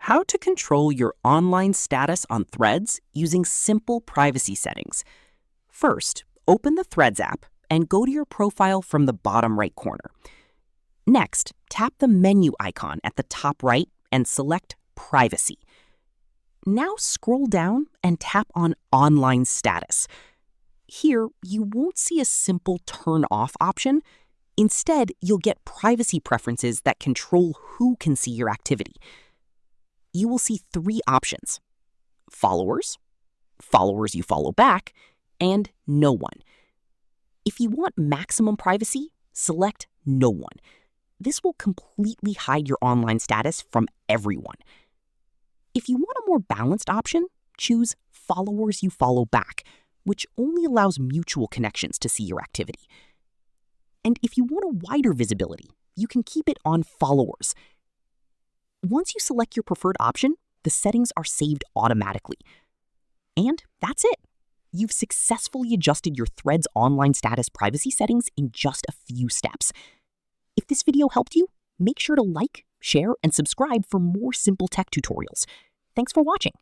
How to control your online status on Threads using simple privacy settings. First, open the Threads app and go to your profile from the bottom right corner. Next, tap the menu icon at the top right and select Privacy. Now scroll down and tap on Online Status. Here, you won't see a simple turn off option. Instead, you'll get privacy preferences that control who can see your activity. You will see three options: followers, followers you follow back, and no one. If you want maximum privacy, select no one. This will completely hide your online status from everyone. If you want a more balanced option, choose followers you follow back, which only allows mutual connections to see your activity. And if you want a wider visibility, you can keep it on followers. Once you select your preferred option, the settings are saved automatically. And that's it. You've successfully adjusted your Threads online status privacy settings in just a few steps. If this video helped you, make sure to like, share, and subscribe for more simple tech tutorials. Thanks for watching.